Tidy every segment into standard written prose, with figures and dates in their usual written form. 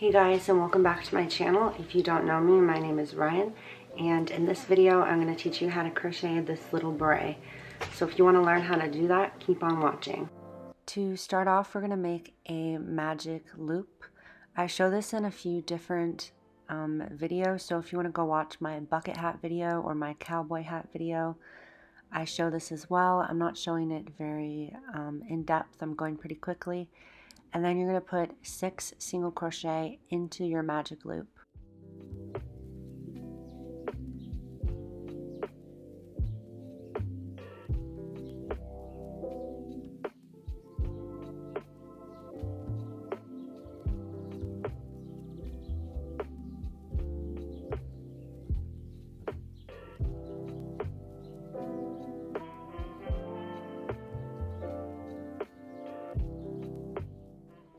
Hey guys, and welcome back to my channel. If you don't know me, my name is Ryan, and in this video I'm going to teach you how to crochet this little beret. So if you want to learn how to do that, keep on watching. To start off, we're going to make a magic loop. I show this in a few different videos, so if you want to go watch my bucket hat video or my cowboy hat video, I show this as well. I'm not showing it very in depth. I'm going pretty quickly. And then you're going to put 6 single crochet into your magic loop.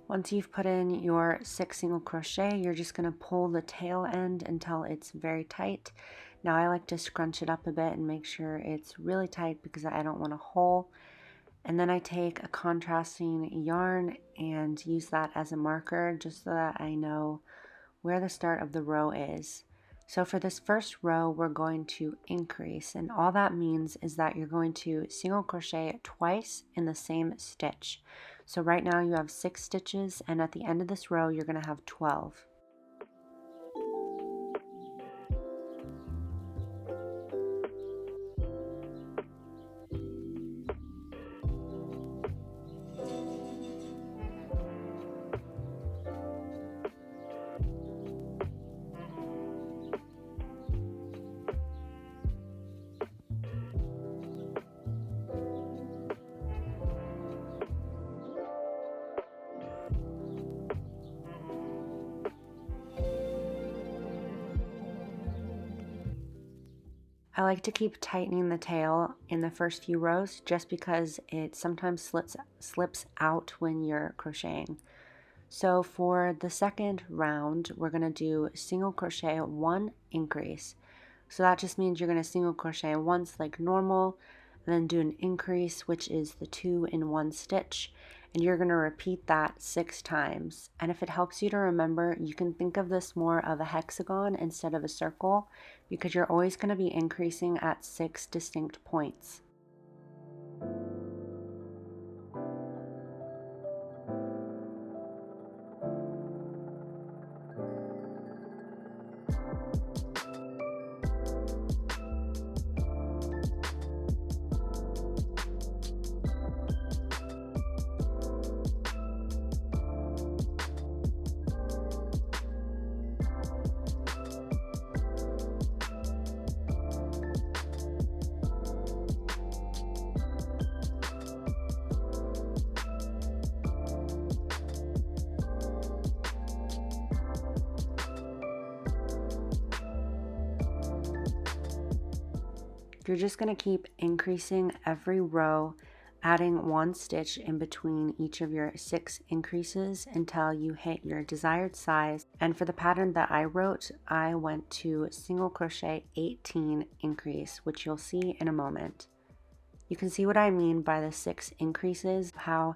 Once you've put in your 6 single crochet, you're just going to pull the tail end until it's very tight. Now I like to scrunch it up a bit and make sure it's really tight because I don't want a hole. And then I take a contrasting yarn and use that as a marker just so that I know where the start of the row is. So for this first row, we're going to increase, and all that means is that you're going to single crochet twice in the same stitch. So right now you have 6 stitches, and at the end of this row you're going to have 12. I like to keep tightening the tail in the first few rows just because it sometimes slips out when you're crocheting. So for the second round, we're going to do single crochet 1 increase. So that just means you're going to single crochet once like normal, and then do an increase, which is the 2 in 1 stitch, and you're going to repeat that 6 times. And if it helps you to remember, you can think of this more of a hexagon instead of a circle, because you're always going to be increasing at 6 distinct points. You're just going to keep increasing every row, adding 1 stitch in between each of your 6 increases until you hit your desired size. And for the pattern that I wrote, I went to single crochet 18 increase, which you'll see in a moment. You can see what I mean by the 6 increases, how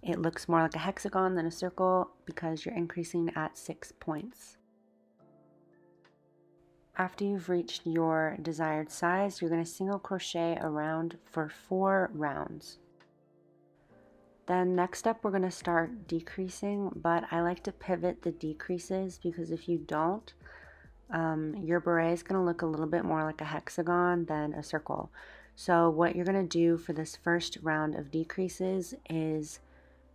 it looks more like a hexagon than a circle because you're increasing at 6 points. After you've reached your desired size, you're going to single crochet around for 4 rounds. Then next up we're going to start decreasing, but I like to pivot the decreases because if you don't, your beret is going to look a little bit more like a hexagon than a circle. So what you're going to do for this first round of decreases is,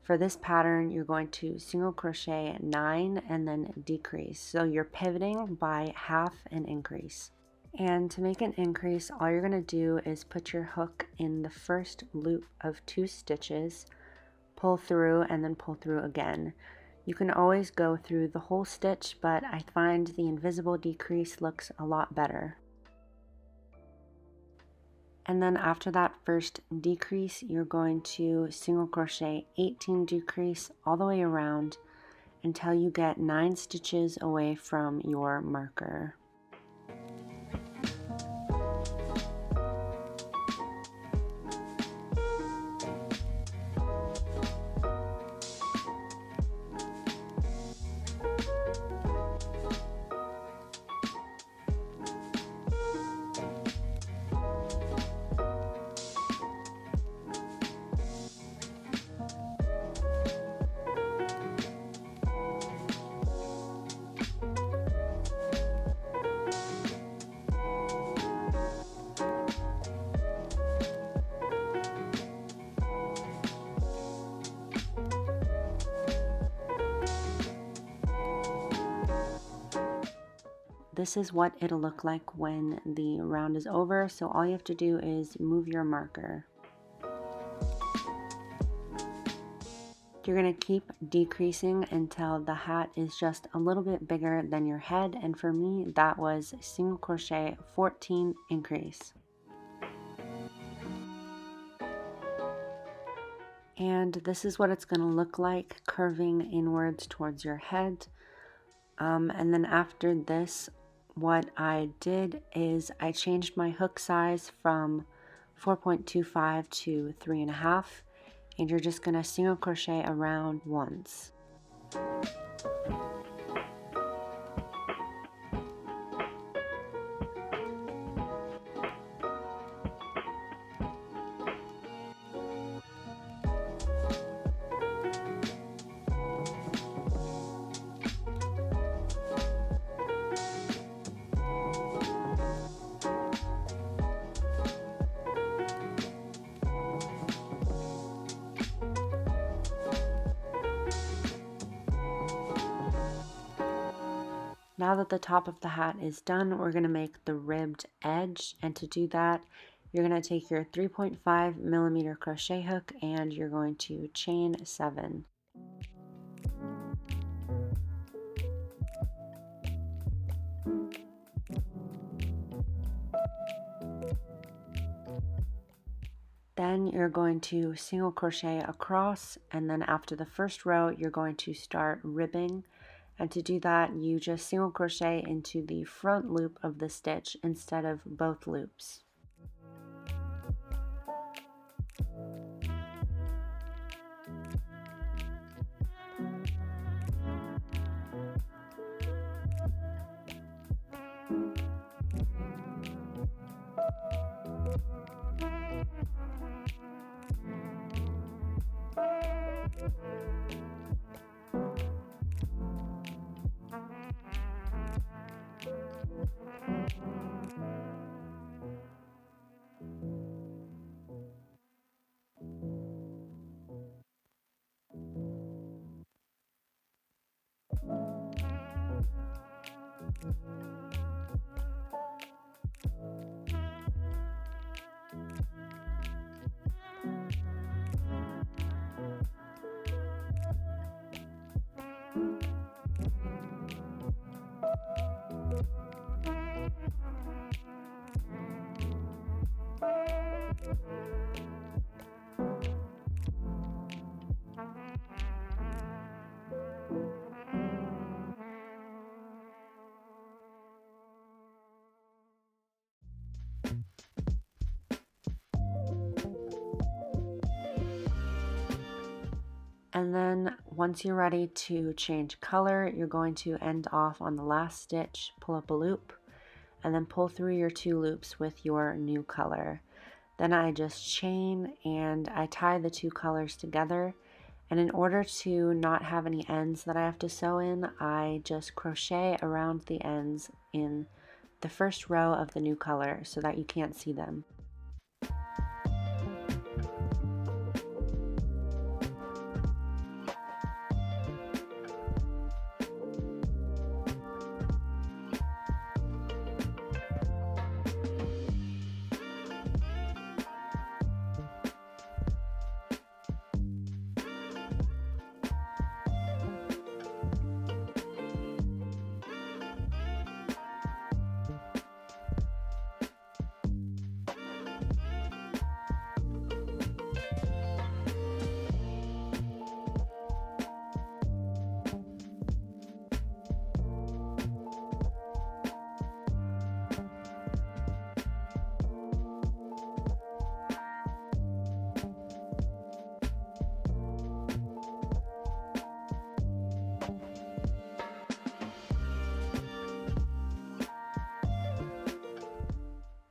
for this pattern, you're going to single crochet 9 and then decrease. So you're pivoting by half an increase. And to make an increase, all you're going to do is put your hook in the first loop of 2 stitches, pull through, and then pull through again. You can always go through the whole stitch, but I find the invisible decrease looks a lot better. And then after that first decrease, you're going to single crochet 18 decrease all the way around until you get 9 stitches away from your marker. this is what it'll look like when the round is over. So all you have to do is move your marker. You're going to keep decreasing until the hat is just a little bit bigger than your head, and for me that was single crochet 14 increase. And this is what it's going to look like curving inwards towards your head. And then after this, what I did is I changed my hook size from 4.25 to 3.5, and you're just going to single crochet around once. Now that the top of the hat is done, we're going to make the ribbed edge, and to do that you're going to take your 3.5 millimeter crochet hook and you're going to chain 7. Then you're going to single crochet across, and then after the first row you're going to start ribbing. And to do that, you just single crochet into the front loop of the stitch instead of both loops. And then once you're ready to change color, you're going to end off on the last stitch, pull up a loop, and then pull through your 2 loops with your new color. Then I just chain and I tie the 2 colors together. And in order to not have any ends that I have to sew in, I just crochet around the ends in the first row of the new color so that you can't see them.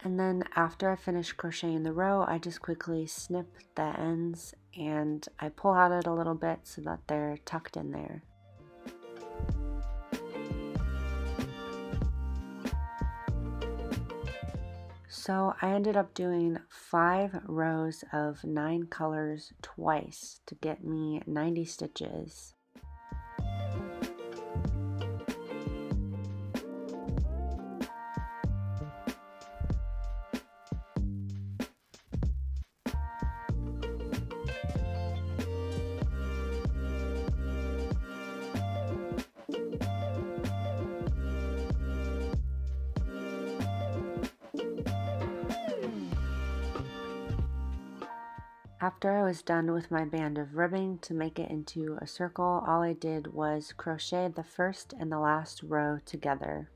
And then after I finish crocheting the row, I just quickly snip the ends and I pull at it a little bit so that they're tucked in there. So I ended up doing 5 rows of 9 colors twice to get me 90 stitches. After I was done with my band of ribbing to make it into a circle, all I did was crochet the first and the last row together.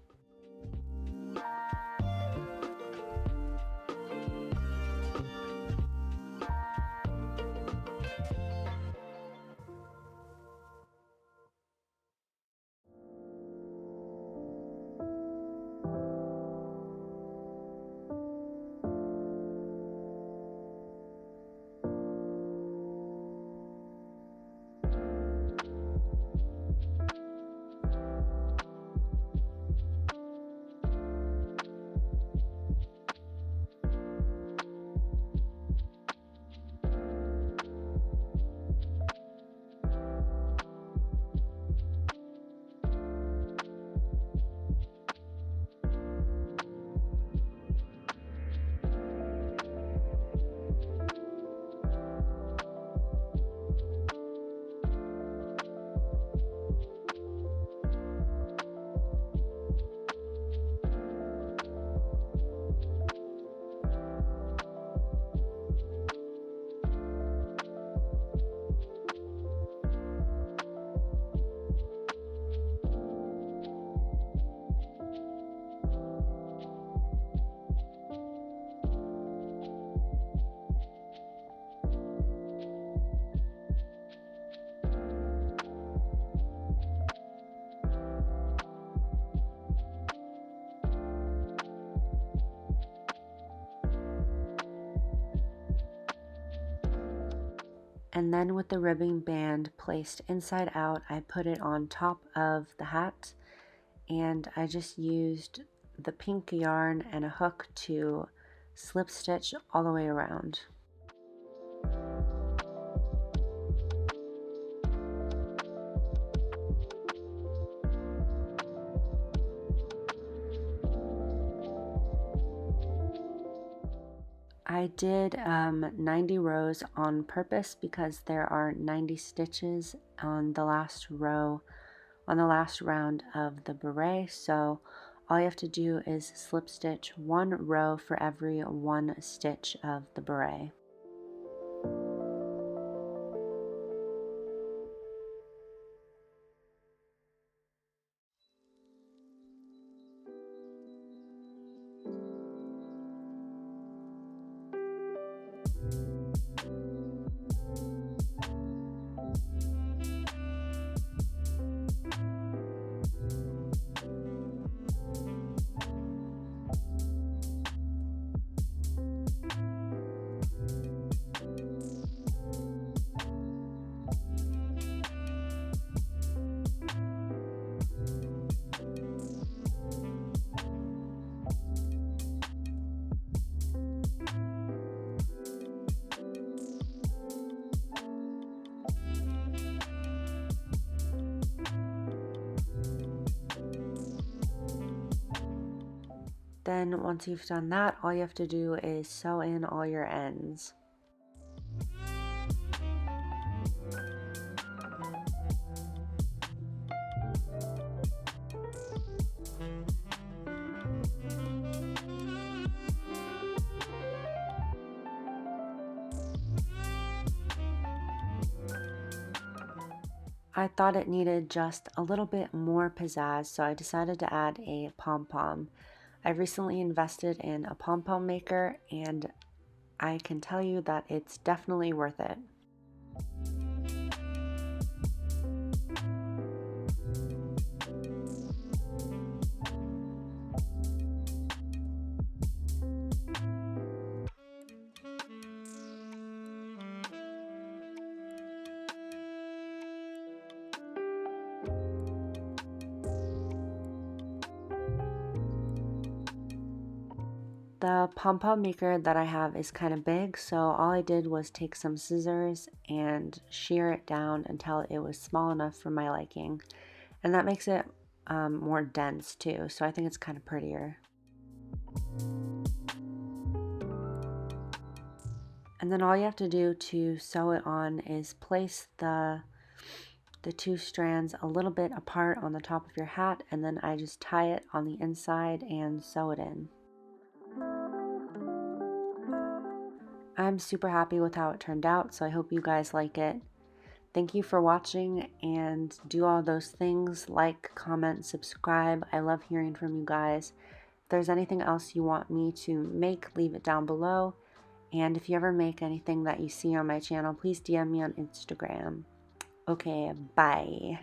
And then with the ribbing band placed inside out, I put it on top of the hat, and I just used the pink yarn and a hook to slip stitch all the way around. I did 90 rows on purpose because there are 90 stitches on the last row, on the last round of the beret, so all you have to do is slip stitch one row for every one stitch of the beret. Then once you've done that, all you have to do is sew in all your ends. I thought it needed just a little bit more pizzazz, so I decided to add a pom-pom. I recently invested in a pom-pom maker, and I can tell you that it's definitely worth it. The pom-pom maker that I have is kind of big, so all I did was take some scissors and shear it down until it was small enough for my liking. And that makes it more dense too, so I think it's kind of prettier. And then all you have to do to sew it on is place the two strands a little bit apart on the top of your hat, and then I just tie it on the inside and sew it in. I'm super happy with how it turned out, so I hope you guys like it. Thank you for watching, and do all those things, like, comment, subscribe. I love hearing from you guys. If there's anything else you want me to make, leave it down below. And if you ever make anything that you see on my channel, please DM me on Instagram. Okay, bye.